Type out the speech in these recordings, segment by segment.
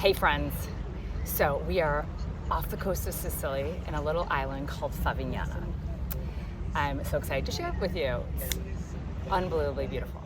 Hey friends, so we are off the coast of Sicily in a little island called Favingnana. I'm so excited to share it with you. It's unbelievably beautiful.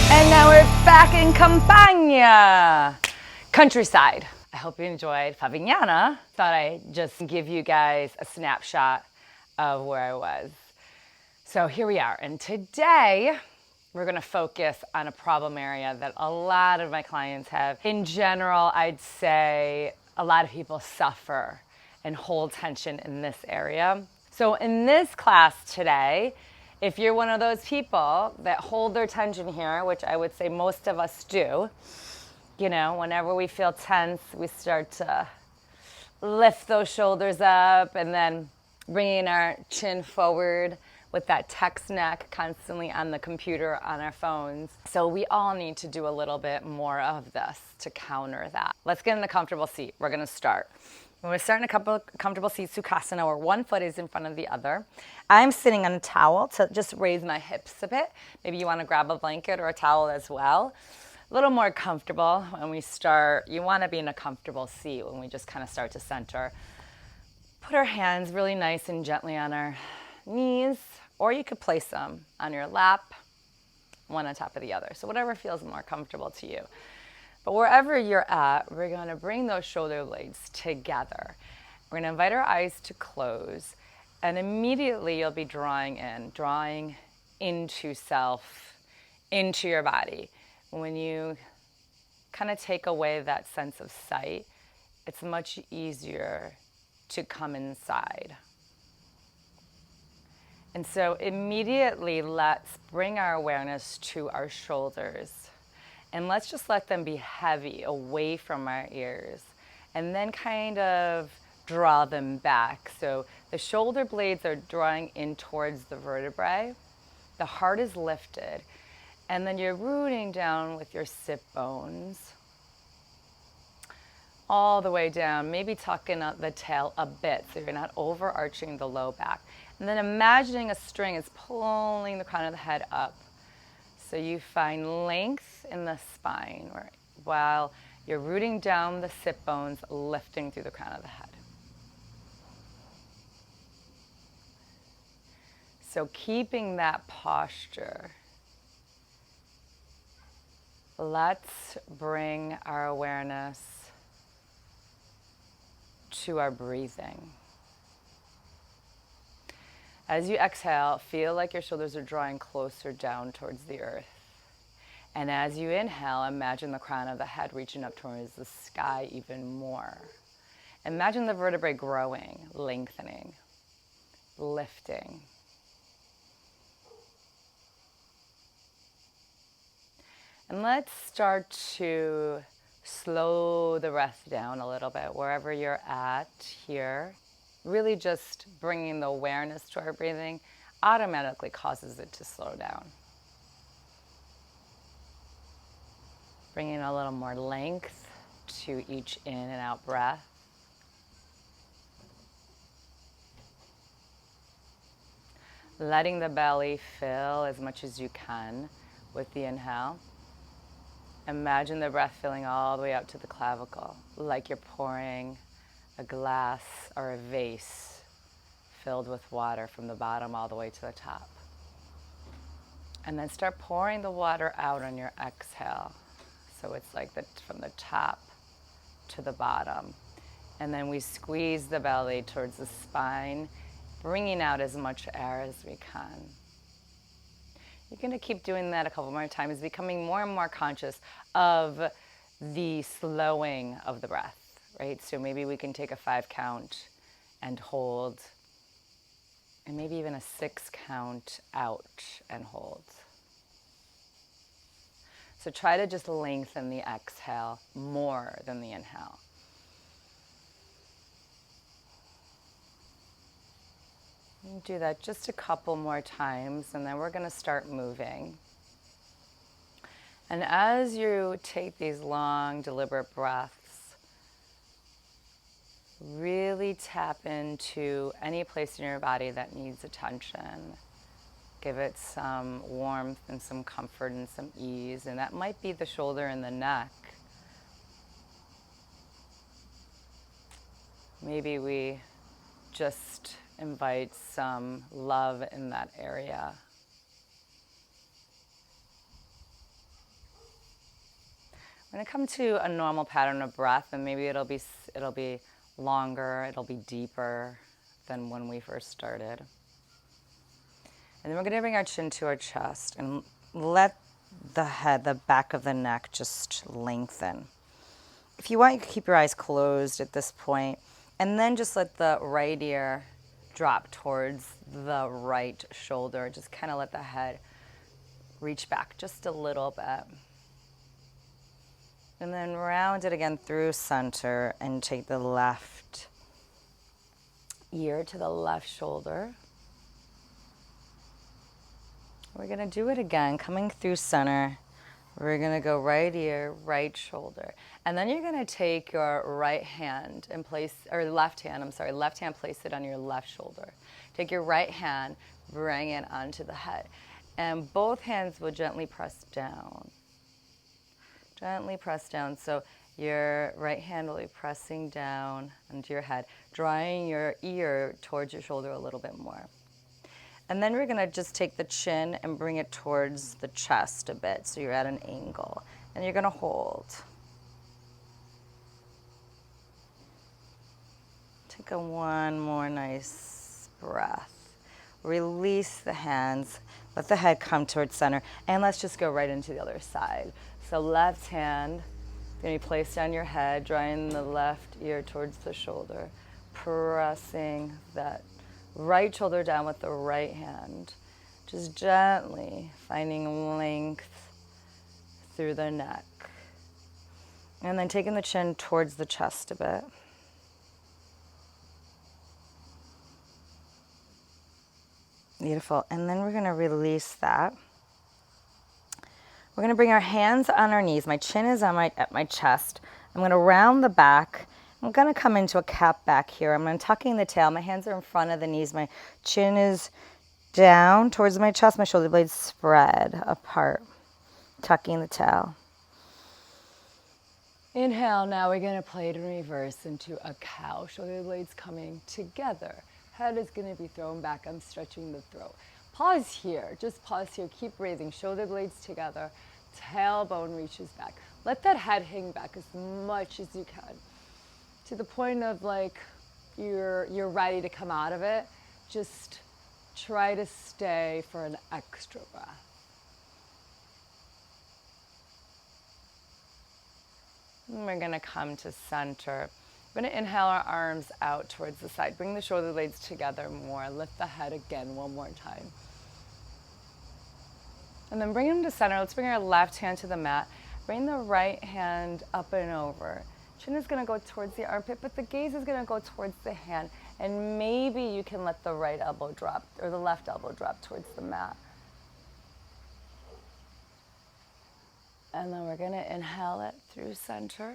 And now we're back in Campagna, countryside. I hope you enjoyed Favignana. Thought I'd just give you guys a snapshot of where I was. So here we are, and today we're going to focus on a problem area that a lot of my clients have. In general, I'd say a lot of people suffer and hold tension in this area. So in this class today, if you're one of those people that hold their tension here, which I would say most of us do, you know, whenever we feel tense, we start to lift those shoulders up and then bringing our chin forward with that text neck constantly on the computer, on our phones. So we all need to do a little bit more of this to counter that. Let's get in a comfortable seat. We're going to start. We're going to start in a couple of comfortable seats, Sukhasana, where one foot is in front of the other. I'm sitting on a towel to just raise my hips a bit. Maybe you want to grab a blanket or a towel as well. A little more comfortable when we start. You want to be in a comfortable seat when we just kind of start to center. Put our hands really nice and gently on our knees, or you could place them on your lap, one on top of the other. So whatever feels more comfortable to you. But wherever you're at, we're going to bring those shoulder blades together. We're going to invite our eyes to close, and immediately you'll be drawing into self, into your body. When you kind of take away that sense of sight, it's much easier to come inside. And so immediately let's bring our awareness to our shoulders. And let's just let them be heavy away from our ears. And then kind of draw them back. So the shoulder blades are drawing in towards the vertebrae. The heart is lifted. And then you're rooting down with your sit bones all the way down, maybe tucking up the tail a bit so you're not overarching the low back. And then imagining a string is pulling the crown of the head up. So you find length in the spine while you're rooting down the sit bones, lifting through the crown of the head. So keeping that posture, let's bring our awareness to our breathing. As you exhale, feel like your shoulders are drawing closer down towards the earth. And as you inhale, imagine the crown of the head reaching up towards the sky even more. Imagine the vertebrae growing, lengthening, lifting. And let's start to slow the breath down a little bit, wherever you're at here. Really just bringing the awareness to our breathing automatically causes it to slow down. Bringing a little more length to each in and out breath. Letting the belly fill as much as you can with the inhale. Imagine the breath filling all the way out to the clavicle, like you're pouring a glass or a vase filled with water from the bottom all the way to the top. And then start pouring the water out on your exhale. So it's like from the top to the bottom. And then we squeeze the belly towards the spine, bringing out as much air as we can. You're going to keep doing that a couple more times, becoming more and more conscious of the slowing of the breath, right? So maybe we can take a 5 count and hold, and maybe even a 6 count out and hold. So try to just lengthen the exhale more than the inhale. And do that just a couple more times, and then we're going to start moving. And as you take these long, deliberate breaths, really tap into any place in your body that needs attention. Give it some warmth and some comfort and some ease, and that might be the shoulder and the neck. Maybe we just invite some love in that area. We're going to come to a normal pattern of breath, and maybe it'll be longer, it'll be deeper than when we first started. And then we're going to bring our chin to our chest and let the head, the back of the neck, just lengthen. If you want, you can keep your eyes closed at this point, and then just let the right ear drop towards the right shoulder. Just kind of let the head reach back just a little bit. And then round it again through center and take the left ear to the left shoulder. We're going to do it again, coming through center. We're going to go right ear, right shoulder. And then you're going to take your right hand and place, or left hand, place it on your left shoulder. Take your right hand, bring it onto the head. And both hands will gently press down. Gently press down. So your right hand will be pressing down onto your head, drawing your ear towards your shoulder a little bit more. And then we're going to just take the chin and bring it towards the chest a bit, so you're at an angle. And you're going to hold. Take one more nice breath. Release the hands. Let the head come towards center. And let's just go right into the other side. So left hand going to be placed on your head, drawing the left ear towards the shoulder, pressing that right shoulder down with the right hand, just gently finding length through the neck. And then taking the chin towards the chest a bit. Beautiful. And then we're going to release that. We're going to bring our hands on our knees. My chin is on at my chest. I'm going to round the back. I'm going to come into a cap back here. I'm tucking the tail. My hands are in front of the knees. My chin is down towards my chest. My shoulder blades spread apart, tucking the tail. Inhale. Now we're going to play it in reverse into a cow. Shoulder blades coming together. Head is going to be thrown back. I'm stretching the throat. Pause here. Just pause here. Keep breathing. Shoulder blades together. Tailbone reaches back. Let that head hang back as much as you can, to the point of like you're ready to come out of it. Just try to stay for an extra breath. And we're going to come to center. We're going to inhale our arms out towards the side. Bring the shoulder blades together more. Lift the head again one more time. And then bring them to center. Let's bring our left hand to the mat. Bring the right hand up and over. Chin is going to go towards the armpit, but the gaze is going to go towards the hand. And maybe you can let the right elbow drop, or the left elbow drop towards the mat. And then we're going to inhale it through center.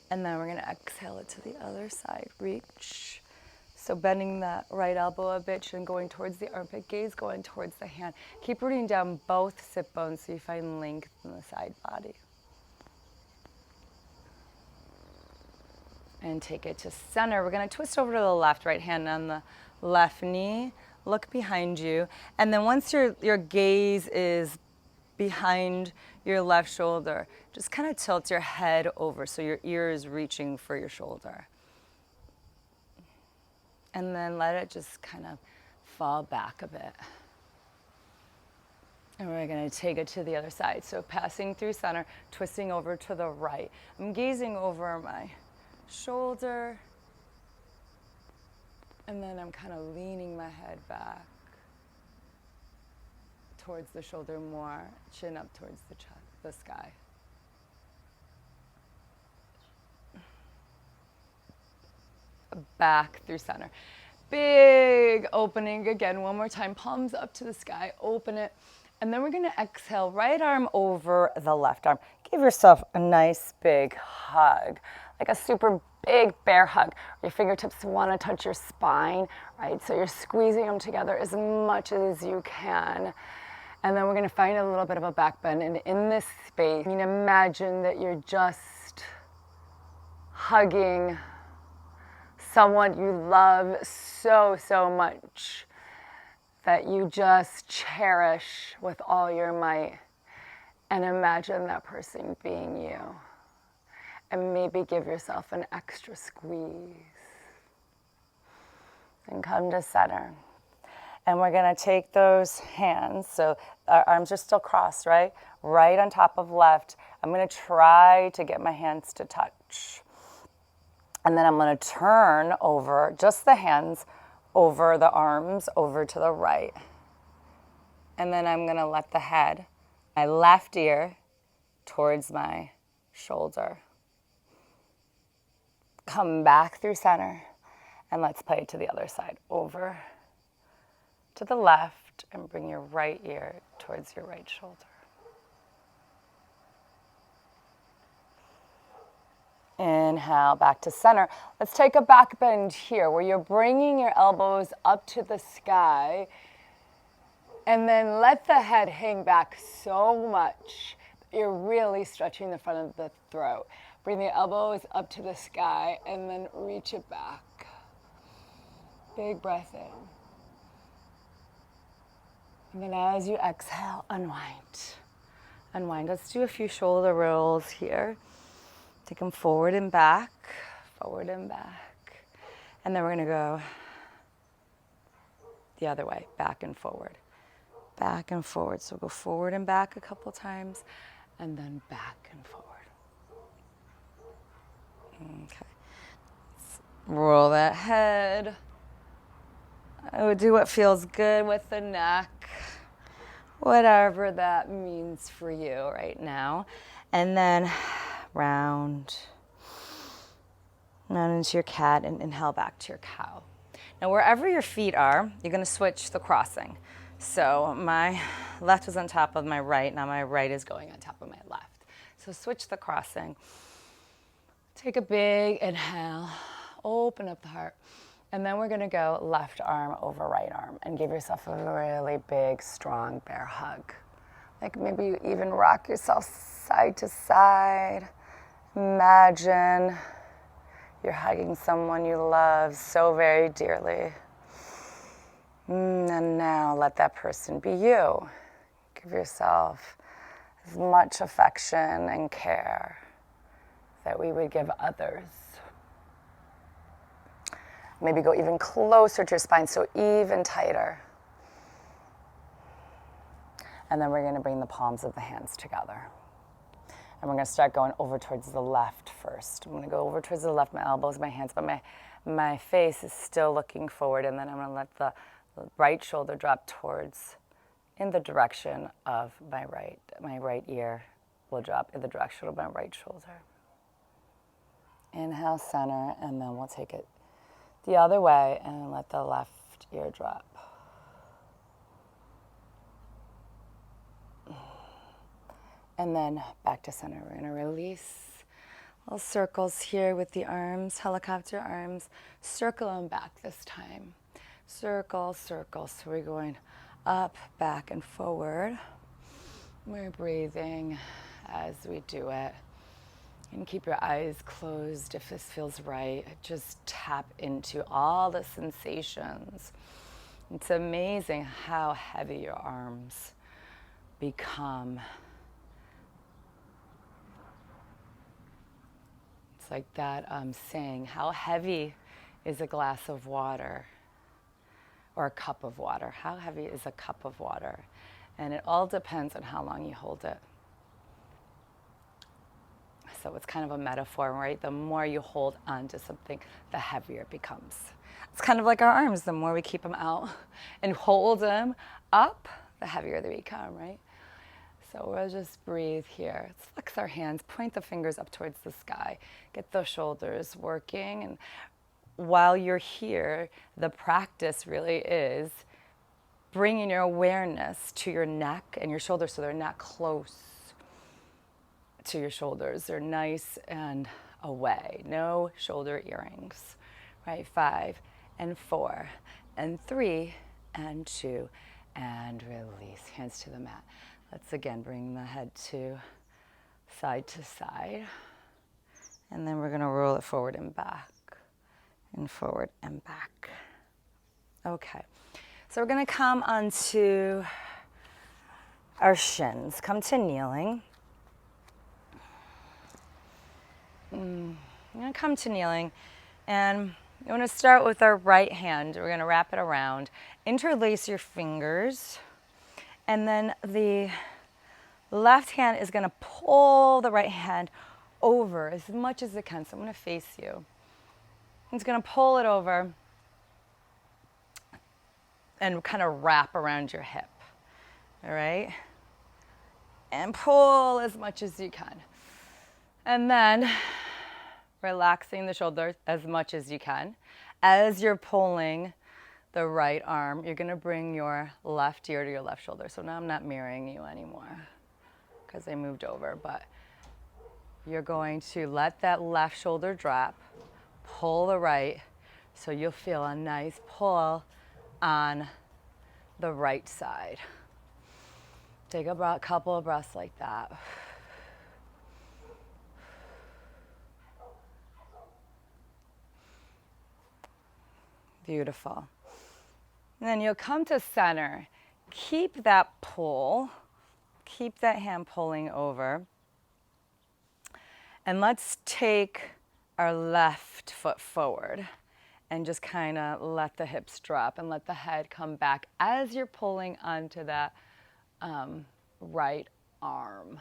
And then we're going to exhale it to the other side. Reach. So bending that right elbow a bit, chin going towards the armpit, gaze going towards the hand. Keep rooting down both sit bones so you find length in the side body. And take it to center. We're going to twist over to the left, right hand on the left knee. Look behind you. And then once your gaze is behind your left shoulder, just kind of tilt your head over so your ear is reaching for your shoulder. And then let it just kind of fall back a bit. And we're going to take it to the other side. So passing through center, twisting over to the right. I'm gazing over my shoulder. And then I'm kind of leaning my head back towards the shoulder more, chin up towards the sky. back through center. Big opening again, one more time, palms up to the sky, open it. And then we're gonna exhale, right arm over the left arm. Give yourself a nice big hug, like a super big bear hug. Your fingertips wanna touch your spine, right? So you're squeezing them together as much as you can. And then we're gonna find a little bit of a back bend. And in this space, I mean, imagine that you're just hugging someone you love so, so much, that you just cherish with all your might, and imagine that person being you. And maybe give yourself an extra squeeze. And come to center. And we're gonna take those hands, so our arms are still crossed, right? Right on top of left. I'm gonna try to get my hands to touch. And then I'm gonna turn over just the hands, over the arms, over to the right. And then I'm gonna let the head, my left ear, towards my shoulder. Come back through center, and let's play it to the other side. Over to the left, and bring your right ear towards your right shoulder. Inhale, back to center. Let's take a back bend here, where you're bringing your elbows up to the sky, and then let the head hang back so much that you're really stretching the front of the throat. Bring the elbows up to the sky, and then reach it back. Big breath in. And then as you exhale, unwind. Unwind. Let's do a few shoulder rolls here. Take them forward and back, forward and back. And then we're gonna go the other way, back and forward. Back and forward. So go forward and back a couple times, and then back and forward. Okay. Let's roll that head. I would do what feels good with the neck, whatever that means for you right now. And then round into your cat, and inhale back to your cow. Now wherever your feet are, you're going to switch the crossing. So my left is on top of my right, now my right is going on top of my left. So switch the crossing. Take a big inhale, open up the heart, and then we're going to go left arm over right arm, and give yourself a really big, strong bear hug. Like maybe you even rock yourself side to side. Imagine you're hugging someone you love so very dearly. And now let that person be you. Give yourself as much affection and care that we would give others. Maybe go even closer to your spine, so even tighter. And then we're going to bring the palms of the hands together. And we're going to start going over towards the left first. I'm going to go over towards the left, my elbows, my hands, but my face is still looking forward. And then I'm going to let the right shoulder drop towards, in the direction of my right. My right ear will drop in the direction of my right shoulder. Inhale, center, and then we'll take it the other way and let the left ear drop. And then back to center. We're gonna release little circles here with the arms, helicopter arms. Circle them back this time. Circle, circle. So we're going up, back, and forward. We're breathing as we do it. And keep your eyes closed if this feels right. Just tap into all the sensations. It's amazing how heavy your arms become. It's like that saying, how heavy is a glass of water or a cup of water? How heavy is a cup of water? And it all depends on how long you hold it. So it's kind of a metaphor, right? The more you hold on to something, the heavier it becomes. It's kind of like our arms. The more we keep them out and hold them up, the heavier they become, right? So we'll just breathe here. Let's flex our hands, point the fingers up towards the sky. Get those shoulders working, and while you're here, the practice really is bringing your awareness to your neck and your shoulders, so they're not close to your shoulders. They're nice and away. No shoulder earrings, right? 5 and 4 and 3 and 2 and release. Hands to the mat. Let's again bring the head to side. And then we're going to roll it forward and back and forward and back. Okay. So we're going to come onto our shins. Come to kneeling. I'm going to come to kneeling, and you want to start with our right hand. We're going to wrap it around. Interlace your fingers, and then the left hand is going to pull the right hand over as much as it can. So I'm going to face you. It's going to pull it over and kind of wrap around your hip. All right? And pull as much as you can. And then relaxing the shoulders as much as you can. As you're pulling the right arm, you're going to bring your left ear to your left shoulder. So now I'm not mirroring you anymore because I moved over, but you're going to let that left shoulder drop, pull the right, so you'll feel a nice pull on the right side. Take a couple of breaths like that. Beautiful. And then you'll come to center. Keep that pull. Keep that hand pulling over. And let's take our left foot forward and just kind of let the hips drop and let the head come back as you're pulling onto that right arm.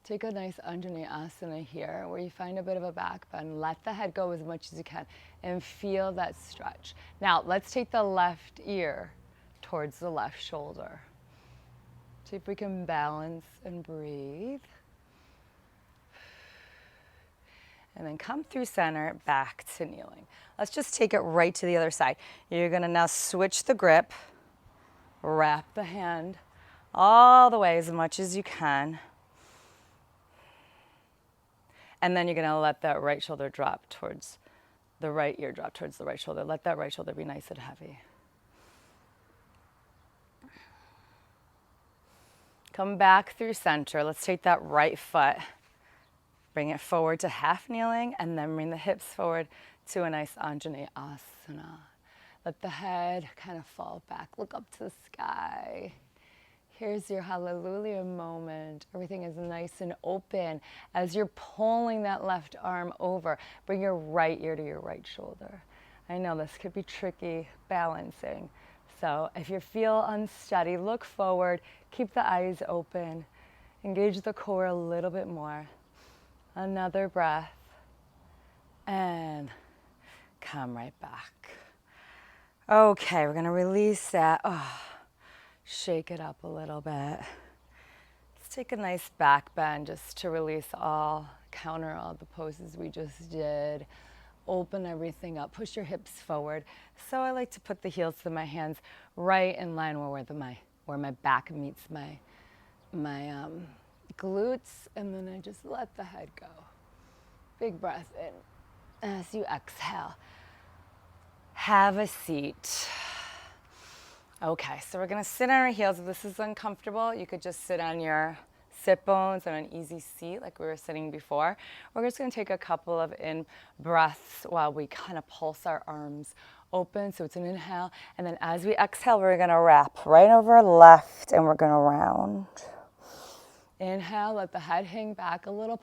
Take a nice Favingnana here where you find a bit of a back bend. Let the head go as much as you can and feel that stretch. Now let's take the left ear towards the left shoulder. See if we can balance and breathe. And then come through center, back to kneeling. Let's just take it right to the other side. You're gonna now switch the grip, wrap the hand all the way as much as you can. And then you're gonna let that right shoulder drop towards the right ear, drop towards the right shoulder. Let that right shoulder be nice and heavy. Come back through center. Let's take that right foot, bring it forward to half kneeling, and then bring the hips forward to a nice Favingnana. Let the head kind of fall back. Look up to the sky. Here's your hallelujah moment. Everything is nice and open. As you're pulling that left arm over, bring your right ear to your right shoulder. I know this could be tricky balancing. So if you feel unsteady, look forward, keep the eyes open, engage the core a little bit more. Another breath, and come right back. Okay, we're gonna release that. Shake it up a little bit. Let's take a nice back bend just to release counter all the poses we just did. Open everything up, push your hips forward. So I like to put the heels of my hands right in line where my back meets my glutes, and then I just let the head go. Big breath in as you exhale. Have a seat. Okay, so we're gonna sit on our heels. If this is uncomfortable, you could just sit on your sit bones on an easy seat like we were sitting before. We're just gonna take a couple of in breaths while we kind of pulse our arms open. So it's an inhale, and then as we exhale, we're gonna wrap right over left and we're gonna round. Inhale, let the head hang back a little,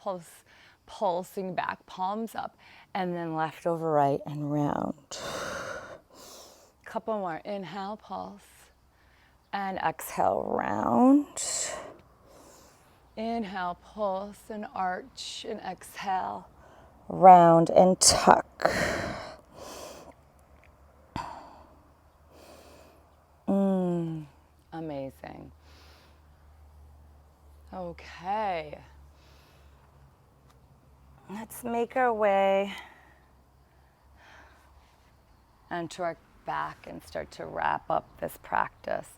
pulsing back, palms up, and then left over right and round. Couple more. Inhale, pulse, and exhale, round. Inhale, pulse and arch, and exhale, round and tuck. Amazing. Okay. Let's make our way onto our back and start to wrap up this practice.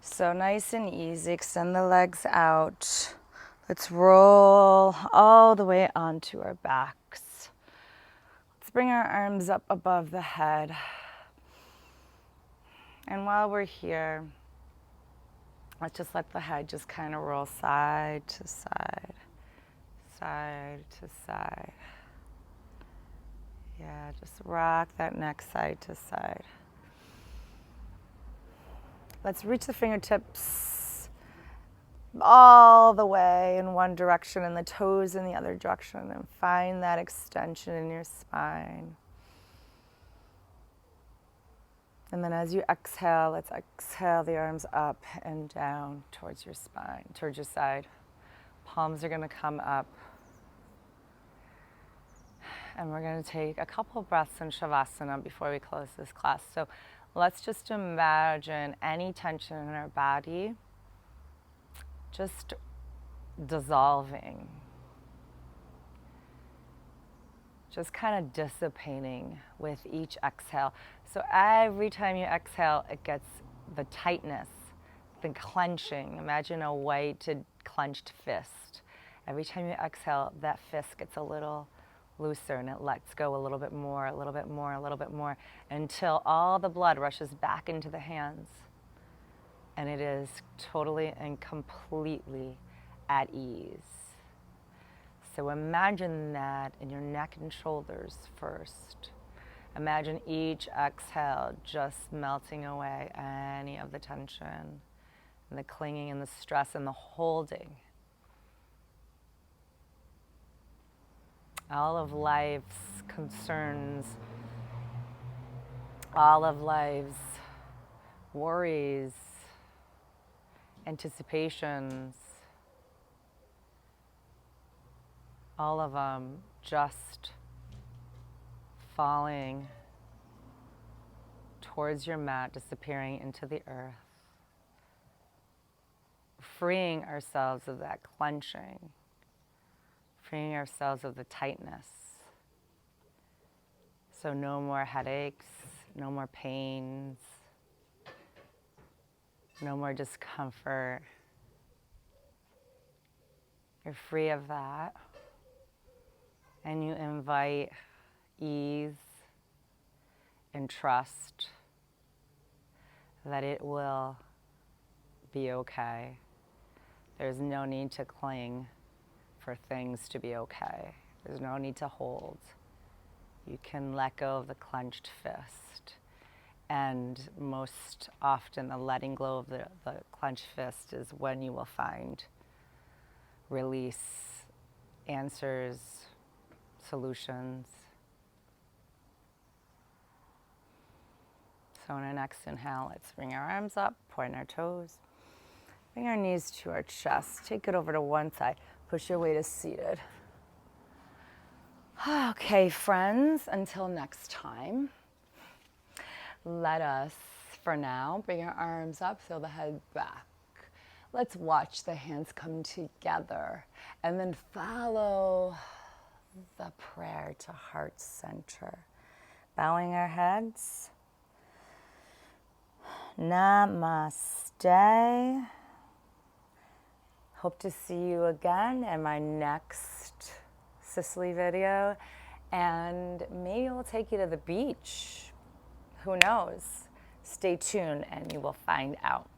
So nice and easy, extend the legs out. Let's roll all the way onto our backs. Let's bring our arms up above the head. And while we're here, let's just let the head just kind of roll side to side, side to side. Yeah, just rock that neck side to side. Let's reach the fingertips all the way in one direction and the toes in the other direction, and find that extension in your spine. And then as you exhale, let's exhale the arms up and down towards your spine, towards your side. Palms are going to come up. And we're going to take a couple breaths in Shavasana before we close this class. So let's just imagine any tension in our body just dissolving, just kind of dissipating with each exhale. So every time you exhale, it gets the tightness, the clenching. Imagine a weighted, clenched fist. Every time you exhale, that fist gets a little looser and it lets go a little bit more, a little bit more, a little bit more, until all the blood rushes back into the hands. And it is totally and completely at ease. So imagine that in your neck and shoulders first. Imagine each exhale just melting away any of the tension and the clinging and the stress and the holding. All of life's concerns, all of life's worries, anticipations, all of them just falling towards your mat, disappearing into the earth, freeing ourselves of that clenching, freeing ourselves of the tightness. So no more headaches, no more pains, no more discomfort. You're free of that. And you invite ease and trust that it will be okay. There's no need to cling for things to be okay. There's no need to hold. You can let go of the clenched fist. And most often the letting go of the clenched fist is when you will find release, answers, solutions. So in our next inhale, let's bring our arms up, point our toes, bring our knees to our chest, take it over to one side, push your way to seated. Okay, friends, until next time, let us, for now, bring our arms up, throw the head back. Let's watch the hands come together and then follow the prayer to heart center. Bowing our heads. Namaste. Hope to see you again in my next Sicily video, and maybe we'll take you to the beach. Who knows? Stay tuned and you will find out.